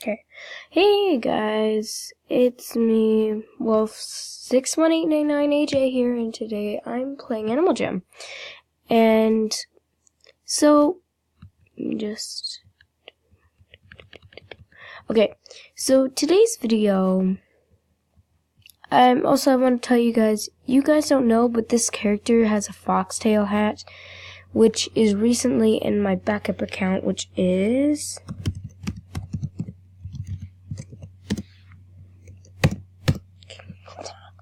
Okay. Hey guys, it's me, Wolf61899AJ here, and today I'm playing Animal Jam. And so, okay, so today's video, I want to tell you guys don't know, but this character has a foxtail hat, which is recently in my backup account, which is...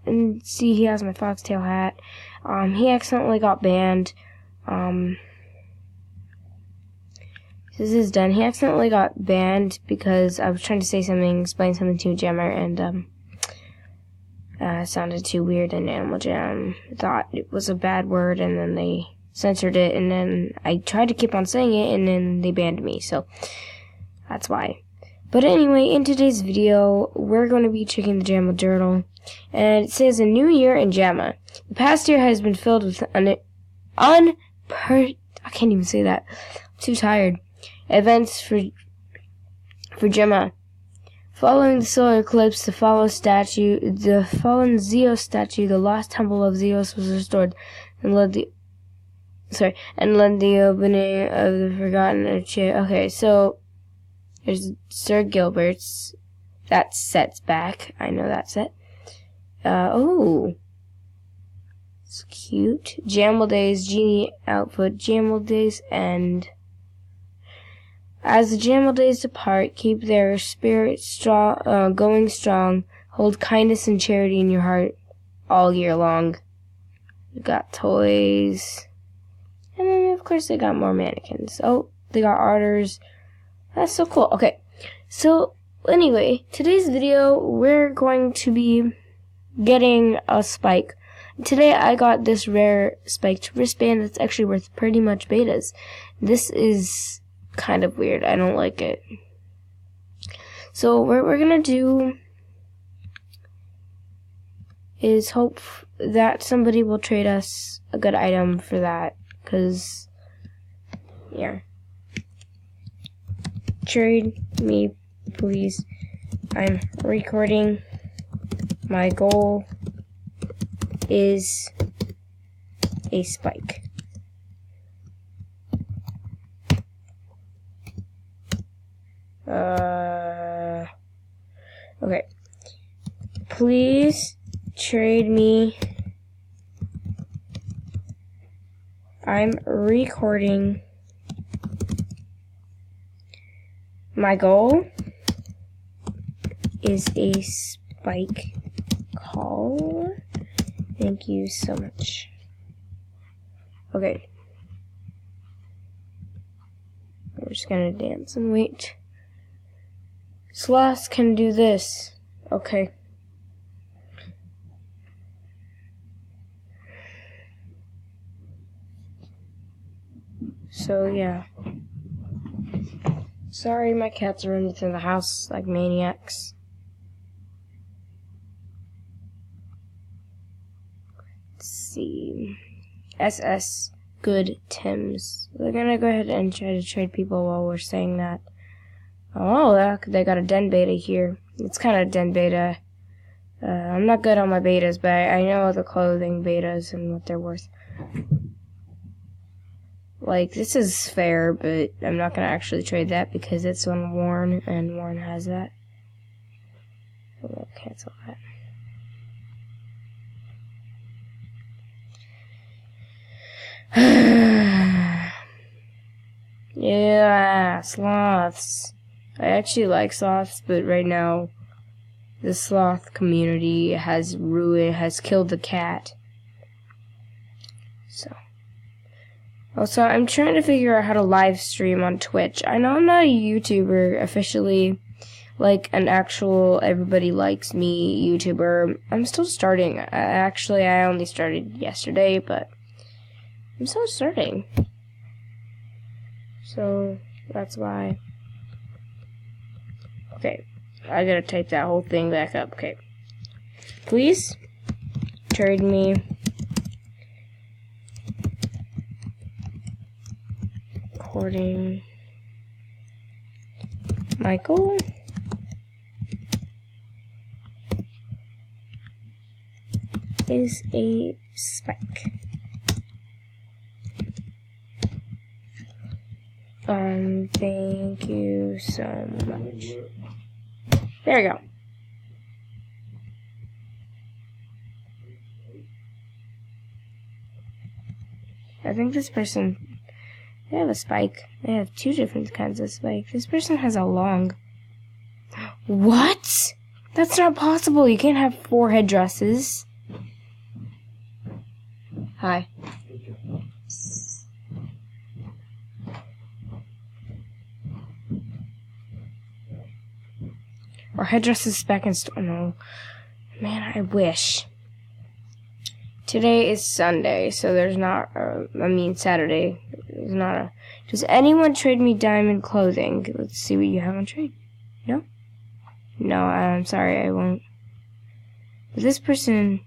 And see, he has my foxtail hat. He accidentally got banned. This is done. He accidentally got banned because I was trying to say something, explain something to Jammer, and it sounded too weird, and Animal Jam thought it was a bad word, and then they censored it, and then I tried to keep on saying it, and then they banned me, so that's why. But anyway, in today's video, we're going to be checking the JAMA journal, and it says a new year in JAMA. The past year has been filled with I can't even say that. I'm too tired. Events for JAMA. Following the solar eclipse, the fallen Zeus statue, the lost temple of Zeus was restored, and led the opening of the forgotten archive. Okay, so there's Sir Gilbert's. That set's back. I know that set. Oh. It's cute. Jamel Days, Genie outfit, Jamel Days, and as the Jamel Days depart, keep their spirit strong, going strong. Hold kindness and charity in your heart all year long. We got toys. And then, of course, they got more mannequins. Oh, they got arters. That's so cool. Okay, so anyway, today's video, we're going to be getting a spike. Today I got this rare spiked wristband that's actually worth pretty much betas. This is kind of weird. I don't like it. So what we're going to do is hope that somebody will trade us a good item for that. Because, yeah. Trade me, please. I'm recording. My goal is a spike. Okay. Please trade me. I'm recording. My goal is a spike call. Thank you so much. Okay. I'm just gonna dance and wait. Sloths can do this. Okay. So, yeah. Sorry, my cats are running through the house like maniacs. Let's see. SS Good Tims. We're gonna go ahead and try to trade people while we're saying that. Oh, they got a den beta here. It's kind of den beta. I'm not good on my betas, but I know the clothing betas and what they're worth. Like, this is fair, but I'm not going to actually trade that because it's on Warren, and Warren has that. We'll cancel that. Yeah, sloths. I actually like sloths, but right now, the sloth community has killed the cat. So. Also, I'm trying to figure out how to live stream on Twitch. I know I'm not a YouTuber officially, like an actual everybody likes me YouTuber. I'm still starting. I only started yesterday, but I'm still starting. So, that's why. Okay, I gotta type that whole thing back up. Okay. Please trade me recording Michael is a spike. Thank you so much. There you go. I think this person, they have a spike. They have two different kinds of spike. This person has a long. What? That's not possible. You can't have 4 headdresses. Hi. Or headdresses back in store. No. Man, I wish. Today is Sunday, so there's not, Saturday. There's not a... Does anyone trade me diamond clothing? Let's see what you have on trade. No? No, I'm sorry, I won't. But this person...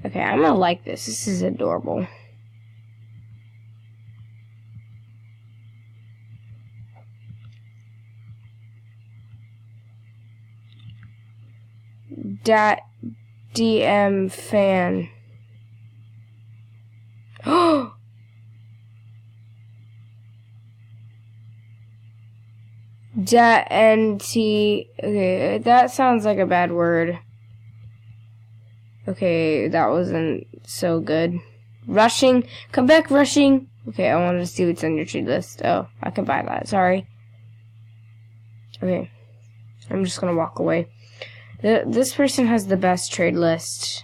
Okay, I'm gonna like this. This is adorable. DM fan. Oh! NT. Okay, that sounds like a bad word. Okay, that wasn't so good. Rushing. Come back, rushing. Okay, I wanted to see what's on your trade list. Oh, I can buy that. Sorry. Okay. I'm just gonna walk away. This person has the best trade list.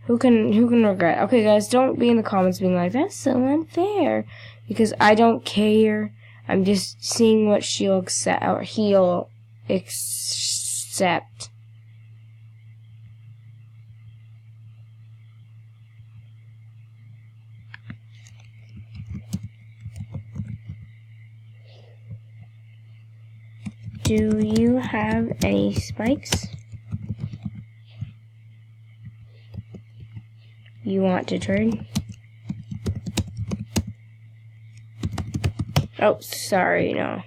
Who can regret? Okay, guys, don't be in the comments being like, that's so unfair. Because I don't care. I'm just seeing what she'll accept, or he'll accept. Do you have any spikes you want to trade? Oh, sorry, no.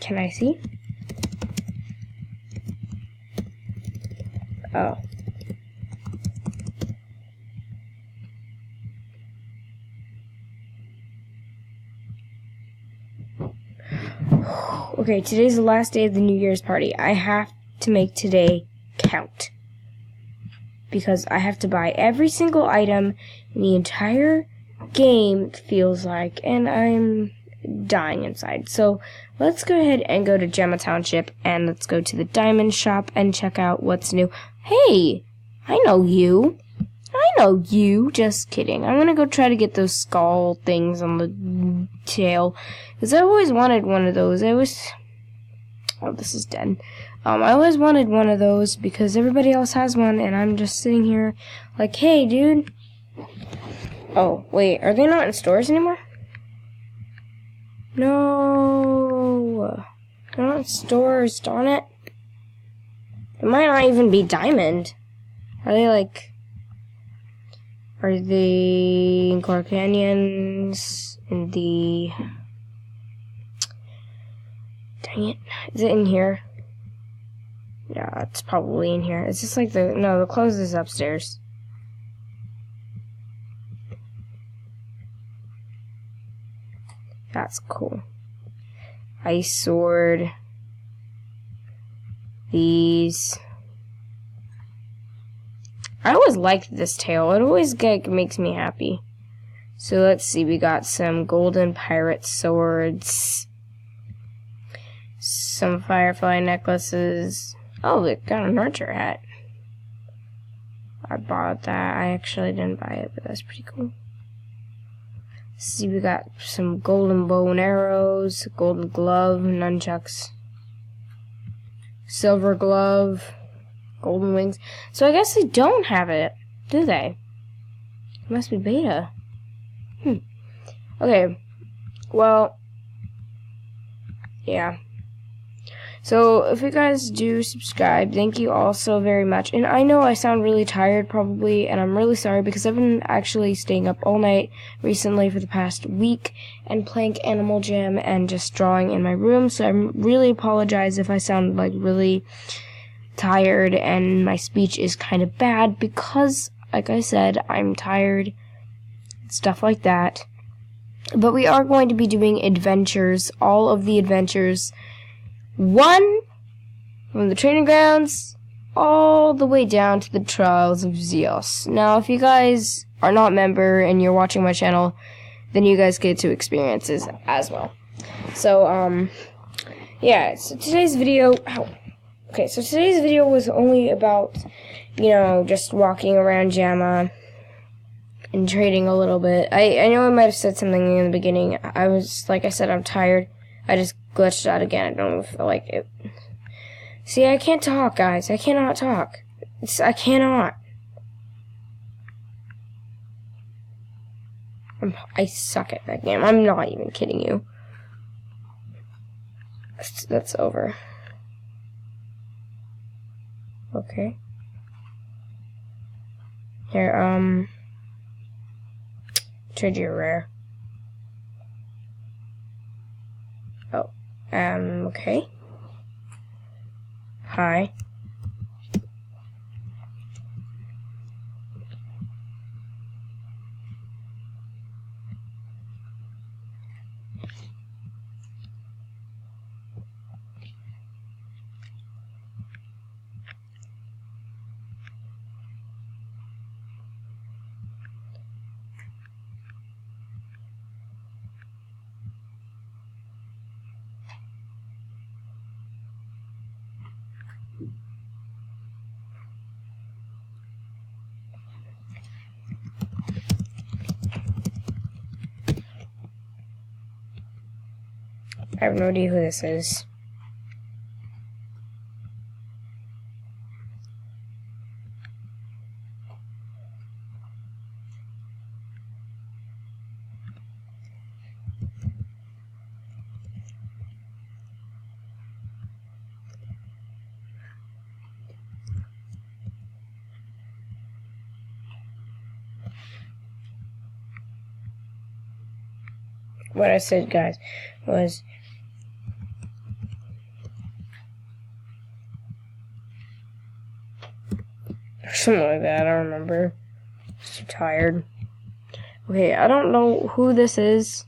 Can I see? Oh. Okay, today's the last day of the New Year's party. I have to make today count. Because I have to buy every single item in the entire game, it feels like, and I'm dying inside. So let's go ahead and go to Gemma Township, and let's go to the diamond shop and check out what's new. Hey, I know you. I know you. Just kidding. I'm gonna go try to get those skull things on the tail, because I always wanted one of those. Oh, this is dead. I always wanted one of those because everybody else has one, and I'm just sitting here like, hey, dude. Oh, wait, are they not in stores anymore? No. They're not in stores, darn it. It might not even be diamond. Are they in Clark Canyons? In the... Dang it. Is it in here? Yeah, it's probably in here. It's just like the clothes is upstairs. That's cool. Ice sword. These. I always liked this tail. It always makes me happy. So let's see. We got some golden pirate swords. Some firefly necklaces. Oh, they got an archer hat. I bought that. I actually didn't buy it, but that's pretty cool. See, we got some golden bow and arrows, golden glove, nunchucks, silver glove, golden wings. So I guess they don't have it, do they? It must be beta. Okay, well, yeah. So if you guys do subscribe, thank you all so very much. And I know I sound really tired probably, and I'm really sorry because I've been actually staying up all night recently for the past week and playing Animal Jam and just drawing in my room. So I really apologize if I sound like really tired and my speech is kind of bad because, like I said, I'm tired, stuff like that. But we are going to be doing adventures, all of the adventures, one from the training grounds all the way down to the Trials of Zeus. Now, if you guys are not a member and you're watching my channel, then you guys get to experience this as well. So, yeah, so today's video, so today's video was only about, just walking around JAMA and trading a little bit. I know I might have said something in the beginning. Like I said, I'm tired. I just glitched out again. I don't feel like it. See, I can't talk, guys. I cannot talk. I cannot. I suck at that game. I'm not even kidding you. That's over. Okay. Here, trade you rare. Oh, okay. Hi. I have no idea who this is. What I said, guys, was something like that. I don't remember. Just tired. Okay, I don't know who this is,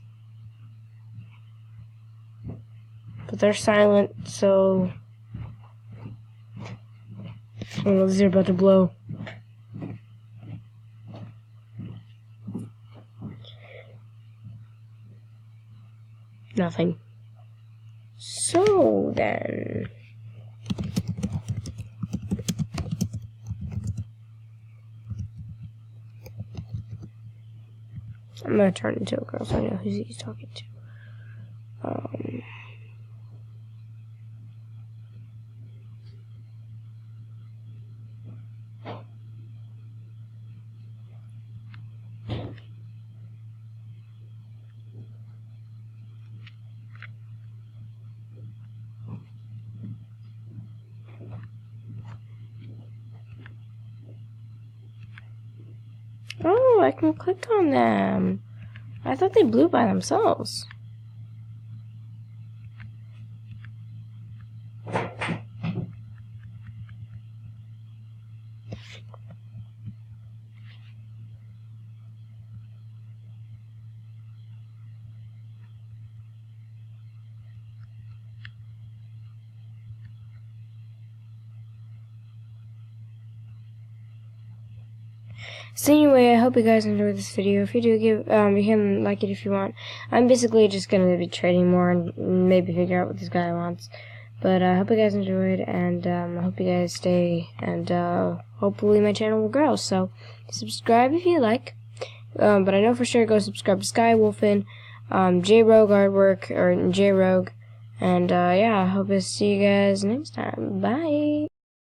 but they're silent, so I don't know if they're about to blow. Nothing. So then, I'm gonna turn into a girl so I know who he's talking to. Oh, I can click on them. I thought they blew by themselves. So anyway, I hope you guys enjoyed this video. If you do, you can like it if you want. I'm basically just going to be trading more and maybe figure out what this guy wants. But I hope you guys enjoyed, and I hope you guys stay, and hopefully my channel will grow. So subscribe if you like. But I know for sure go subscribe to Skywolfen, J-Rogue Artwork, or J-Rogue. And yeah, I hope to see you guys next time. Bye!